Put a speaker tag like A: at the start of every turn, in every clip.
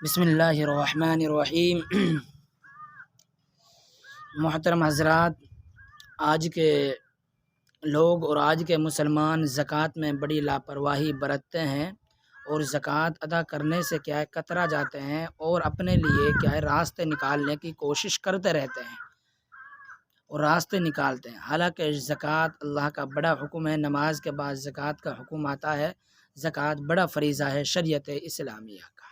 A: بسم اللہ الرحمن الرحیم۔ محترم حضرات، آج کے لوگ اور آج کے مسلمان زکوٰۃ میں بڑی لاپرواہی برتتے ہیں اور زکوٰۃ ادا کرنے سے کیا ہے کترا جاتے ہیں اور اپنے لیے کیا ہے راستے نکالنے کی کوشش کرتے رہتے ہیں اور راستے نکالتے ہیں۔ حالانکہ زکوٰۃ اللہ کا بڑا حکم ہے، نماز کے بعد زکوٰۃ کا حکم آتا ہے۔ زکوٰۃ بڑا فریضہ ہے شریعت اسلامیہ کا،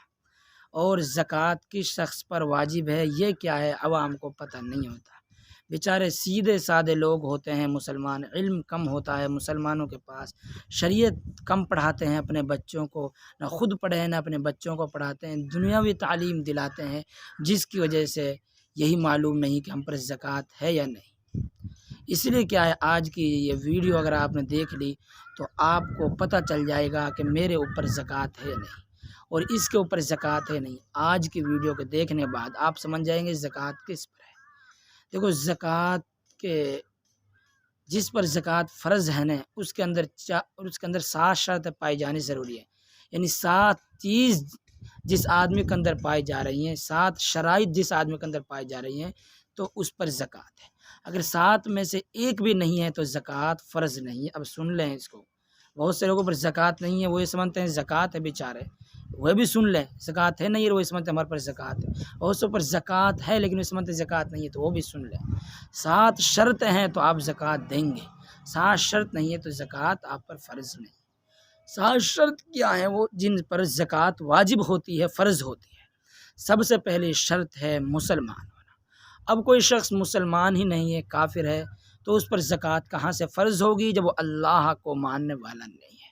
A: اور زکوٰۃ کس شخص پر واجب ہے یہ کیا ہے عوام کو پتہ نہیں ہوتا۔ بیچارے سیدھے سادے لوگ ہوتے ہیں مسلمان، علم کم ہوتا ہے مسلمانوں کے پاس، شریعت کم پڑھاتے ہیں اپنے بچوں کو، نہ خود پڑھے ہیں نہ اپنے بچوں کو پڑھاتے ہیں، دنیاوی تعلیم دلاتے ہیں، جس کی وجہ سے یہی معلوم نہیں کہ ہم پر زکوٰۃ ہے یا نہیں۔ اس لیے کیا ہے آج کی یہ ویڈیو اگر آپ نے دیکھ لی تو آپ کو پتہ چل جائے گا کہ میرے اوپر زکوٰۃ ہے یا نہیں اور اس کے اوپر زکوٰۃ ہے نہیں۔ آج کی ویڈیو کے دیکھنے کے بعد آپ سمجھ جائیں گے زکوٰۃ کس پر ہے۔ دیکھو، زکوٰۃ کے جس پر زکوٰۃ فرض ہے نا اس کے اندر 7 شرط پائی جانی ضروری ہے، یعنی 7 چیز جس آدمی کے اندر پائی جا رہی ہیں، 7 شرائط جس آدمی کے اندر پائی جا رہی ہیں تو اس پر زکوٰۃ ہے۔ اگر 7 میں سے ایک بھی نہیں ہے تو زکوٰۃ فرض نہیں ہے۔ اب سن لیں اس کو، بہت سے لوگوں پر زکوٰۃ نہیں ہے، وہ یہ سمجھتے ہیں زکوٰۃ ہے، بیچارے وہ بھی سن لیں زکوٰۃ ہے نہیں ہے، وہ سمجھتے ہیں ہمارے پر زکوٰۃ ہے، بہت سے پر زکوٰۃ ہے لیکن وہ سمجھتے ہیں زکوٰۃ نہیں ہے، تو وہ بھی سن لیں۔ 7 شرط ہیں تو آپ زکوٰۃ دیں گے، 7 شرط نہیں ہے تو زکوٰۃ آپ پر فرض نہیں۔ 7 شرط کیا ہیں وہ جن پر زکوٰۃ واجب ہوتی ہے، فرض ہوتی ہے؟ سب سے پہلی شرط ہے مسلمان ہونا۔ اب کوئی شخص مسلمان ہی نہیں ہے، کافر ہے، تو اس پر زکوٰۃ کہاں سے فرض ہوگی جب وہ اللہ کو ماننے والا نہیں ہے،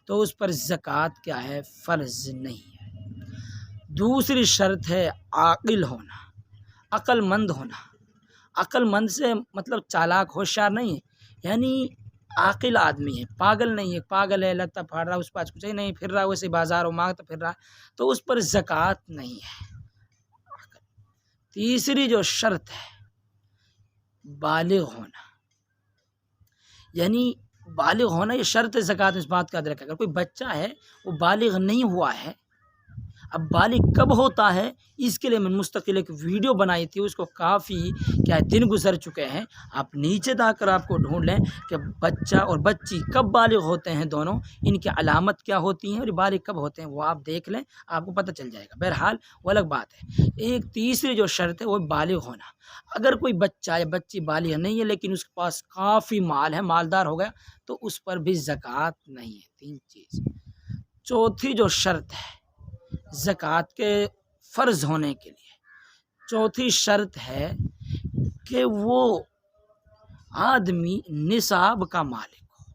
A: تو اس پر زکوٰۃ کیا ہے فرض نہیں ہے۔ دوسری شرط ہے عاقل ہونا، عقل مند ہونا۔ عقل مند سے مطلب چالاک ہوشیار نہیں ہے، یعنی عاقل آدمی ہے، پاگل نہیں ہے۔ پاگل ہے، لگتا پھاڑ رہا، اس پاس کچھ ہی نہیں، پھر رہا ویسے بازار و مانگتا پھر رہا، تو اس پر زکوٰۃ نہیں ہے۔ تیسری جو شرط ہے بالغ ہونا، یعنی بالغ ہونا یہ شرط زکوٰۃ اس بات کا یاد رکھے۔ اگر کوئی بچہ ہے وہ بالغ نہیں ہوا ہے، اب بالغ کب ہوتا ہے اس کے لیے میں مستقل ایک ویڈیو بنائی تھی، اس کو کافی کیا دن گزر چکے ہیں، آپ نیچے جا کر آپ کو ڈھونڈ لیں کہ بچہ اور بچی کب بالغ ہوتے ہیں، دونوں ان کی علامت کیا ہوتی ہیں اور بالغ کب ہوتے ہیں، وہ آپ دیکھ لیں، آپ کو پتہ چل جائے گا۔ بہرحال وہ الگ بات ہے۔ ایک تیسری جو شرط ہے وہ بالغ ہونا۔ اگر کوئی بچہ یا بچی بالغ نہیں ہے لیکن اس کے پاس کافی مال ہے، مالدار ہو گیا، تو اس پر بھی زکوٰۃ نہیں ہے۔ 3 چیز۔ چوتھی جو شرط ہے زکوٰۃ کے فرض ہونے کے لیے، چوتھی شرط ہے کہ وہ آدمی نصاب کا مالک ہو،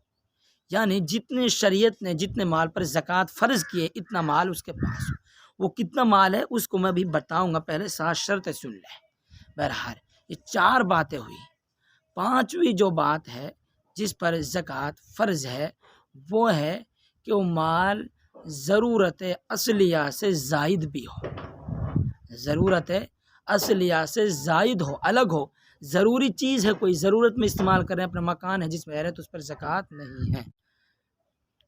A: یعنی جتنے شریعت نے جتنے مال پر زکوٰۃ فرض کیے اتنا مال اس کے پاس ہو۔ وہ کتنا مال ہے اس کو میں بھی بتاؤں گا، پہلے 7 شرطیں سن لیں۔ بہرحال یہ 4 باتیں ہوئی۔ 5ویں جو بات ہے جس پر زکوٰۃ فرض ہے وہ ہے کہ وہ مال ضرورت اصلیہ سے زائد بھی ہو، ضرورت اصلیہ سے زائد ہو، الگ ہو، ضروری چیز ہے، کوئی ضرورت میں استعمال کریں، اپنا مکان ہے جس میں رہ رہے تو اس پر زکوٰۃ نہیں ہے۔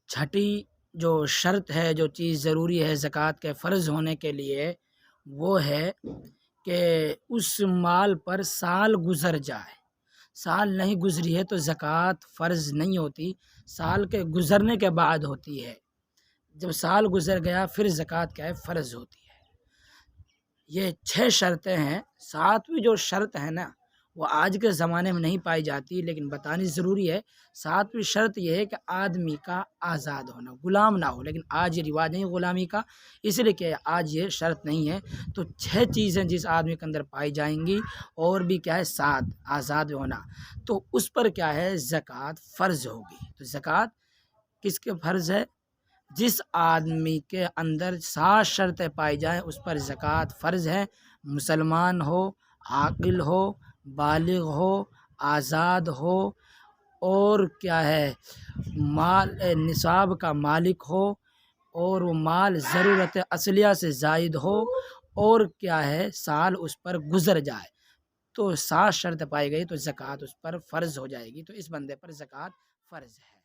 A: چھٹی جو شرط ہے، جو چیز ضروری ہے زکوٰۃ کے فرض ہونے کے لیے، وہ ہے کہ اس مال پر سال گزر جائے۔ سال نہیں گزری ہے تو زکوٰۃ فرض نہیں ہوتی، سال کے گزرنے کے بعد ہوتی ہے۔ جب سال گزر گیا پھر زکوٰۃ کیا ہے فرض ہوتی ہے۔ یہ 6 شرطیں ہیں۔ 7ویں جو شرط ہے نا وہ آج کے زمانے میں نہیں پائی جاتی لیکن بتانی ضروری ہے۔ 7ویں شرط یہ ہے کہ آدمی کا آزاد ہونا، غلام نہ ہو، لیکن آج یہ رواج نہیں غلامی کا، اس لیے کہ آج یہ شرط نہیں ہے۔ تو 6 چیزیں جس آدمی کے اندر پائی جائیں گی اور بھی کیا ہے 7 آزاد ہونا، تو اس پر کیا ہے زکوٰۃ فرض ہوگی۔ تو زکوٰۃ کس کے فرض ہے؟ جس آدمی کے اندر 7 شرطیں پائی جائیں اس پر زکوٰۃ فرض ہے۔ مسلمان ہو، عاقل ہو، بالغ ہو، آزاد ہو، اور کیا ہے مال نصاب کا مالک ہو، اور وہ مال ضرورت اصلیہ سے زائد ہو، اور کیا ہے سال اس پر گزر جائے، تو 7 شرط پائی گئی تو زکوٰۃ اس پر فرض ہو جائے گی۔ تو اس بندے پر زکوٰۃ فرض ہے۔